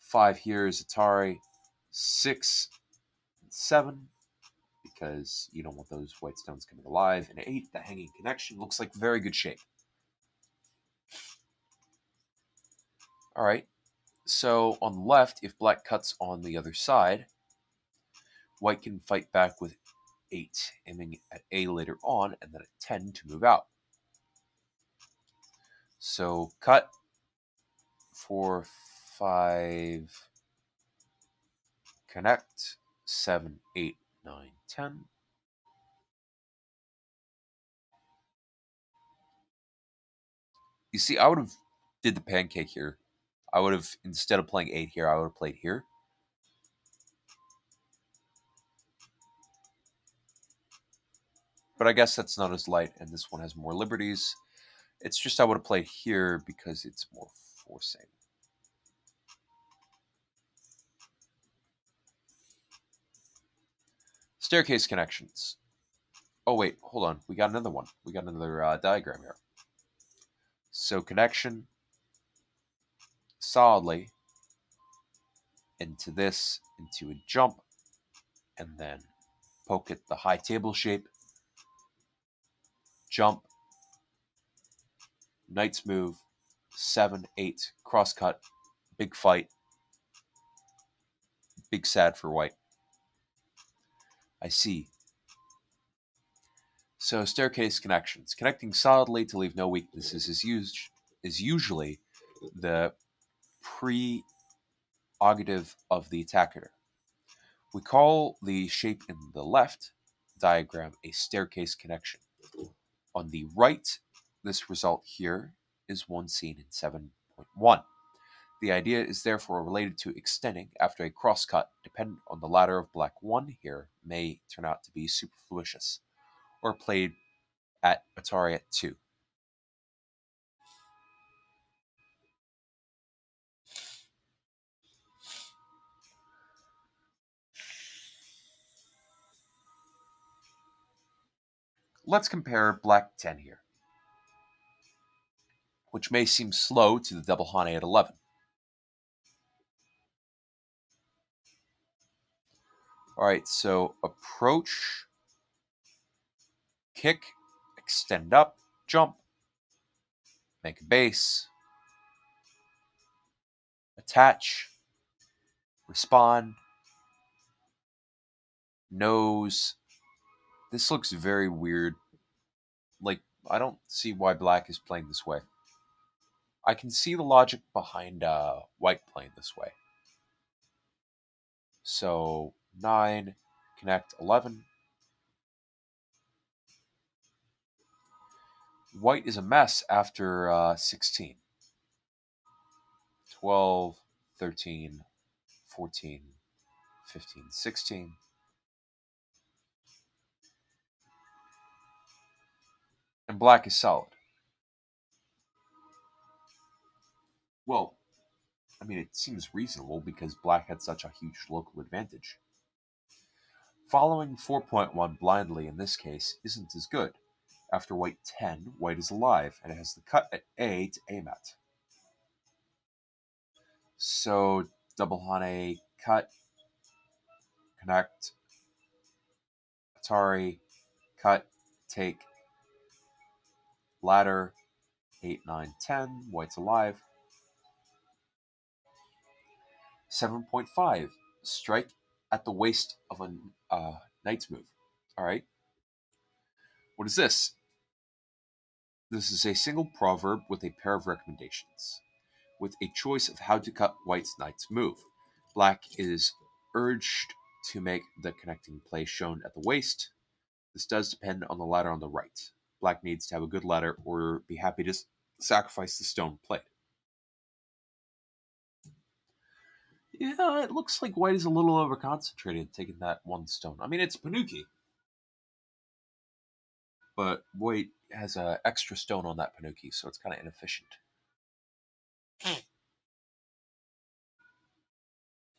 [SPEAKER 1] 5 here is Atari. 6, 7, because you don't want those white stones coming alive. And 8, the hanging connection looks like very good shape. All right. So on the left, if black cuts on the other side, white can fight back with 8, aiming at A later on, and then at 10 to move out. So cut, 4, 5, connect, 7, 8, 9, 10. You see, I would have did the pancake here. I would have, instead of playing 8 here, I would have played here. But I guess that's not as light, and this one has more liberties. It's just I would have played here because it's more forcing. Staircase connections. Oh, wait, hold on. We got another one. We got another diagram here. So connection solidly into this, into a jump, and then poke at the high table shape. Jump. Knight's move. 7, 8. Crosscut. Big fight. Big sad for white. I see. So staircase connections. Connecting solidly to leave no weaknesses is usually the prerogative of the attacker. We call the shape in the left diagram a staircase connection. On the right, this result here is one seen in 7.1. The idea is therefore related to extending after a crosscut dependent on the ladder of black 1 here may turn out to be superfluous, or played at Atari at 2. Let's compare black 10 here, which may seem slow to the double hane at 11. Alright, so approach, kick, extend up, jump, make a base, attach, respond, nose. This looks very weird. Like, I don't see why black is playing this way. I can see the logic behind white playing this way. So 9, connect 11. White is a mess after 16. 12, 13, 14, 15, 16. And black is solid. Well, I mean, it seems reasonable because black had such a huge local advantage. Following 4.1 blindly in this case isn't as good. After white 10, white is alive, and it has the cut at A to aim at. So double hane, cut, connect, Atari, cut, take, ladder, 8, 9, 10, white's alive. 7.5, strike at the waist of a knight's move. Alright. What is this? This is a single proverb with a pair of recommendations, with a choice of how to cut white's knight's move. Black is urged to make the connecting play shown at the waist. This does depend on the ladder on the right. Black needs to have a good ladder or be happy to sacrifice the stone plate. Yeah, it looks like white is a little overconcentrated taking that one stone. I mean, it's Panuki, but white has an extra stone on that Panuki, so it's kind of inefficient.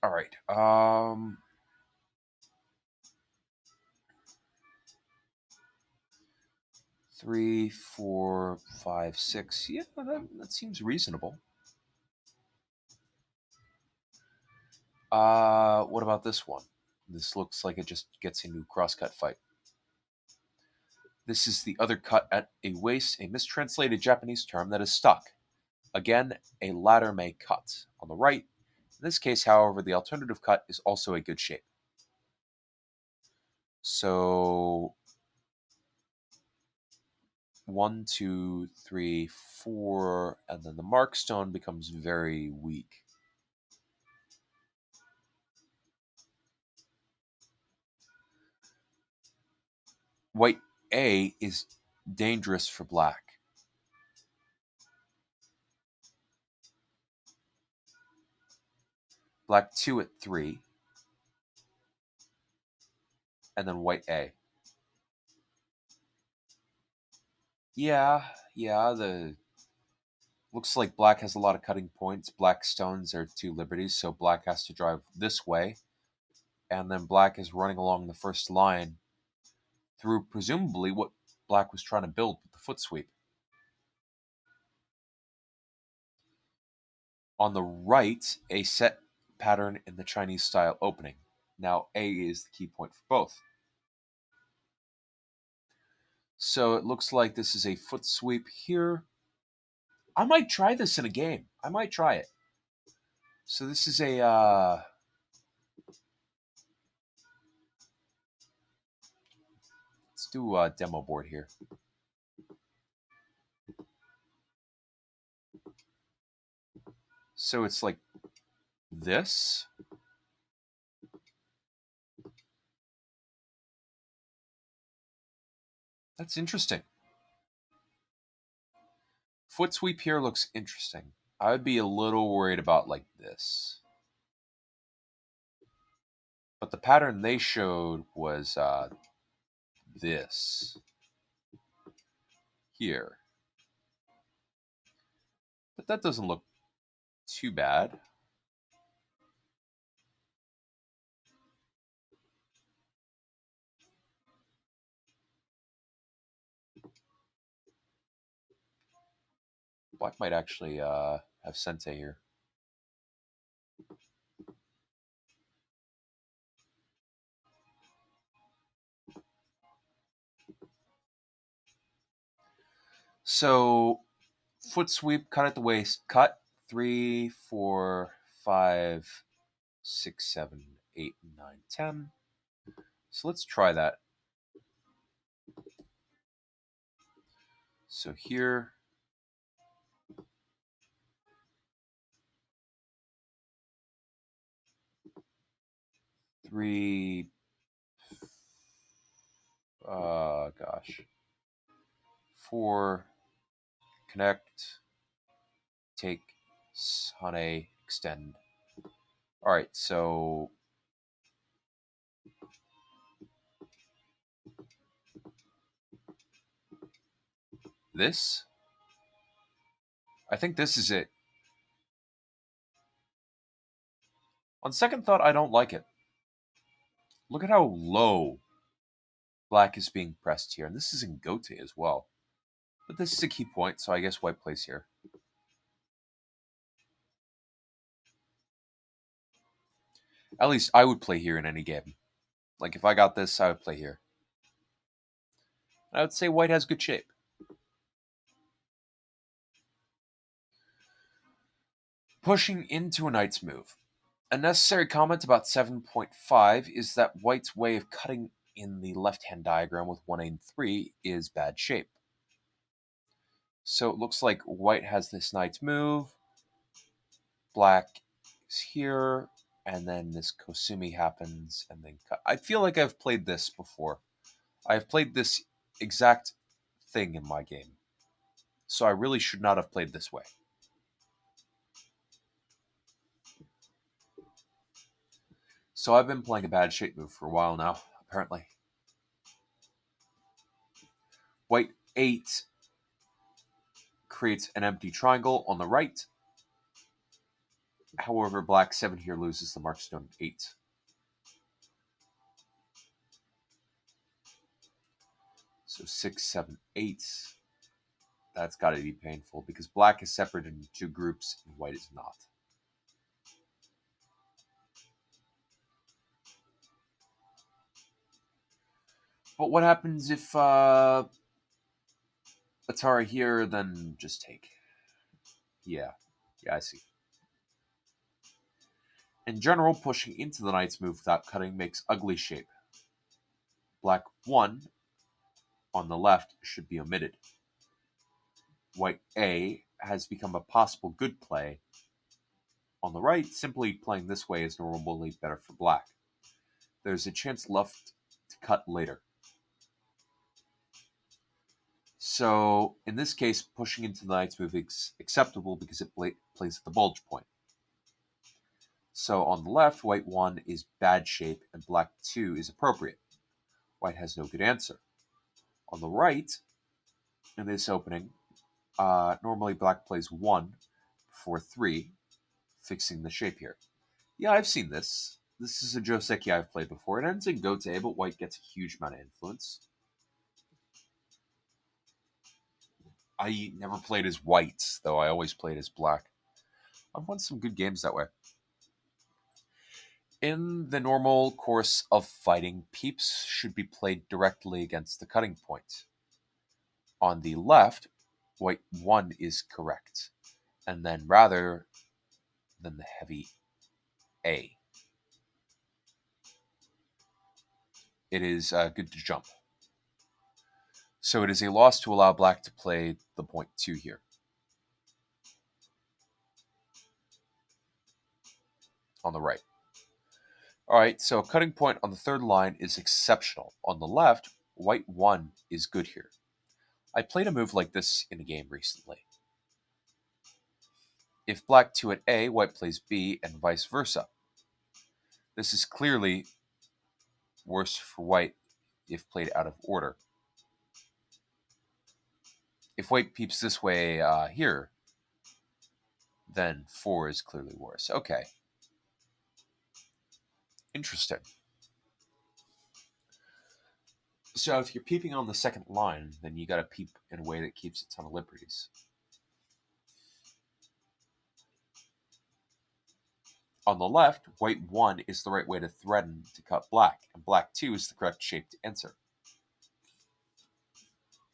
[SPEAKER 1] All right. 3, 4, 5, 6. Yeah, that seems reasonable. What about this one? This looks like it just gets into crosscut fight. This is the other cut at a waist, a mistranslated Japanese term that is stuck. Again, a ladder may cut. On the right, in this case, however, the alternative cut is also a good shape. So 1, 2, 3, 4, and then the mark stone becomes very weak. White A is dangerous for black. Black 2 at 3, and then white A. Yeah, the looks like black has a lot of cutting points. Black stones are 2 liberties, so black has to drive this way. And then black is running along the first line through presumably what black was trying to build with the foot sweep. On the right, a set pattern in the Chinese style opening. Now A is the key point for both. So it looks like this is a foot sweep here. I might try this in a game. I might try it. So this is a let's do a demo board here. So it's like this. That's interesting. Foot sweep here looks interesting. I would be a little worried about like this. But the pattern they showed was this here. But that doesn't look too bad. Black might actually have Sente here. So, foot sweep, cut at the waist, cut 3, 4, 5, 6, 7, 8, 9, 10. So let's try that. So here, three, gosh, 4, connect, take, Hane, extend. All right, so this, I think this is it. On second thought, I don't like it. Look at how low black is being pressed here. And this is in Gote as well. But this is a key point, so I guess white plays here. At least I would play here in any game. Like, if I got this, I would play here. And I would say white has good shape. Pushing into a knight's move. A necessary comment about 7.5 is that white's way of cutting in the left-hand diagram with 1 and 3 is bad shape. So it looks like white has this knight's move, black is here, and then this Kosumi happens, and then cut. I feel like I've played this before. I've played this exact thing in my game. So I really should not have played this way. So I've been playing a bad shape move for a while now, apparently. White 8 creates an empty triangle on the right. However, black 7 here loses the markstone 8. So 6, 7, 8. That's got to be painful because black is separated into 2 groups and white is not. But what happens if Atara here, then just take? Yeah, I see. In general, pushing into the knight's move without cutting makes ugly shape. Black 1 on the left should be omitted. White A has become a possible good play. On the right, simply playing this way is normally better for black. There's a chance left to cut later. So, in this case, pushing into the knight's move is acceptable because it plays at the bulge point. So, on the left, white 1 is bad shape and black 2 is appropriate. White has no good answer. On the right, in this opening, normally black plays 1 before 3, fixing the shape here. Yeah, I've seen this. This is a Joseki I've played before. It ends in Gote, but white gets a huge amount of influence. I never played as white, though I always played as black. I've won some good games that way. In the normal course of fighting, peeps should be played directly against the cutting point. On the left, white 1 is correct, and then rather than the heavy A, it is good to jump. So it is a loss to allow black to play the point 2 here. on the right. All right, so a cutting point on the third line is exceptional. On the left, white 1 is good here. I played a move like this in a game recently. If black 2 at A, white plays B, and vice versa. This is clearly worse for white if played out of order. If white peeps this way here, then 4 is clearly worse. Okay. Interesting. So if you're peeping on the second line, then you gotta peep in a way that keeps a ton of liberties. On the left, white 1 is the right way to threaten to cut black, and black 2 is the correct shape to answer.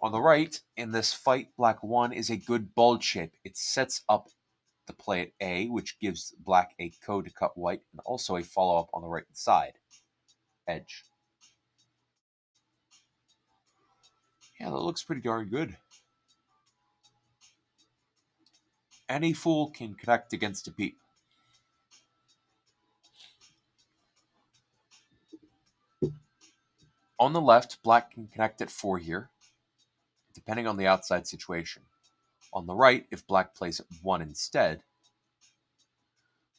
[SPEAKER 1] On the right, in this fight, black 1 is a good bulge shape. It sets up the play at A, which gives black a code to cut white, and also a follow-up on the right side edge. Yeah, that looks pretty darn good. Any fool can connect against a peep. On the left, black can connect at 4 here, depending on the outside situation. On the right, if black plays at 1 instead,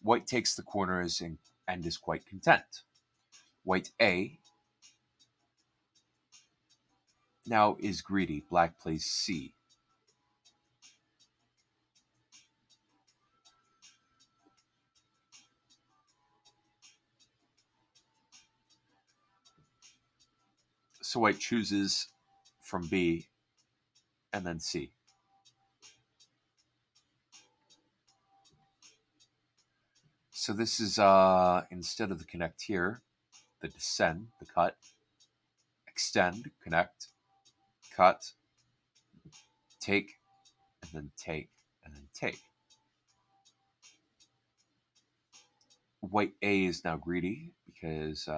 [SPEAKER 1] white takes the corners and is quite content. White A now is greedy. Black plays C. So white chooses from B and then C. So this is instead of the connect here, the descend, the cut, extend, connect, cut, take, and then take, and then take. White A is now greedy because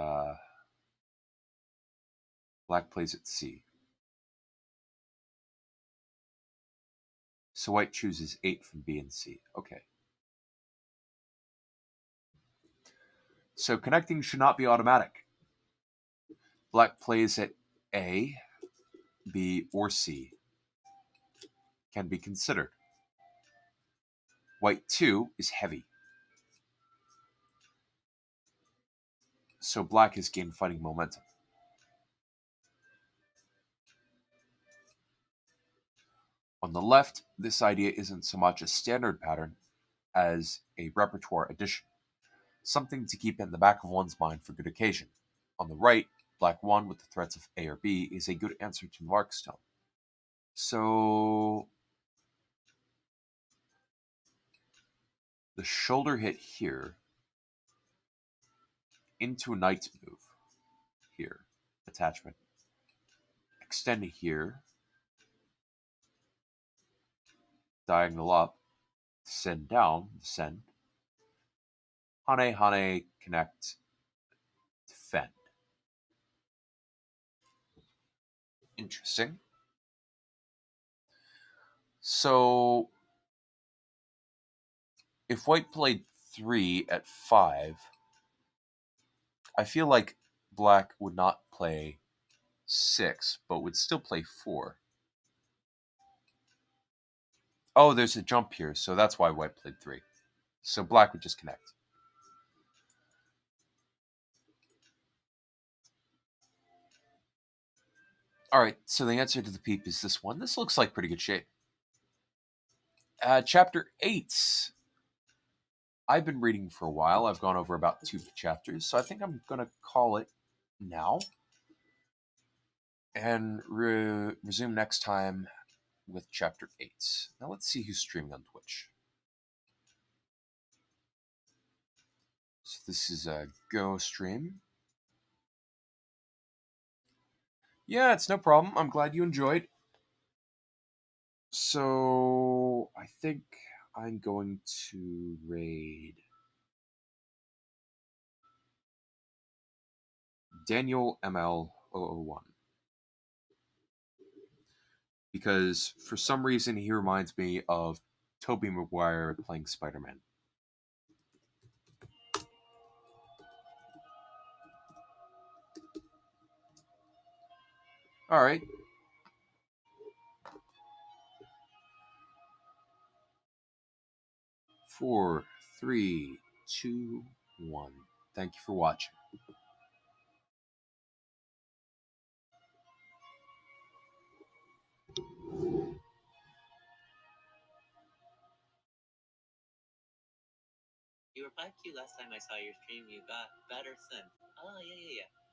[SPEAKER 1] black plays at C. So white chooses 8 from B and C. Okay. So connecting should not be automatic. Black plays at A, B, or C. Can be considered. White 2 is heavy. So black has gained fighting momentum. On the left, this idea isn't so much a standard pattern as a repertoire addition, something to keep in the back of one's mind for good occasion. On the right, black 1 with the threats of A or B is a good answer to Markstone. So the shoulder hit here into a knight's move here, attachment. Extend here, diagonal up, send down, send. Hane, Hane, connect, defend. Interesting. So if white played 3 at 5, I feel like black would not play 6, but would still play 4. Oh, there's a jump here, so that's why white played 3. So black would just connect. Alright, so the answer to the peep is this one. This looks like pretty good shape. Chapter 8. I've been reading for a while. I've gone over about 2 chapters, so I think I'm going to call it now and resume next time with Chapter 8. Now let's see who's streaming on Twitch. So this is a Go stream. Yeah, it's no problem. I'm glad you enjoyed. So I think I'm going to raid Daniel ML001 because for some reason he reminds me of Tobey Maguire playing Spider-Man. All right. 4, 3, 2, 1. Thank you for watching.
[SPEAKER 2] You replied to last time I saw your stream. You got better since. Oh, yeah, yeah, yeah.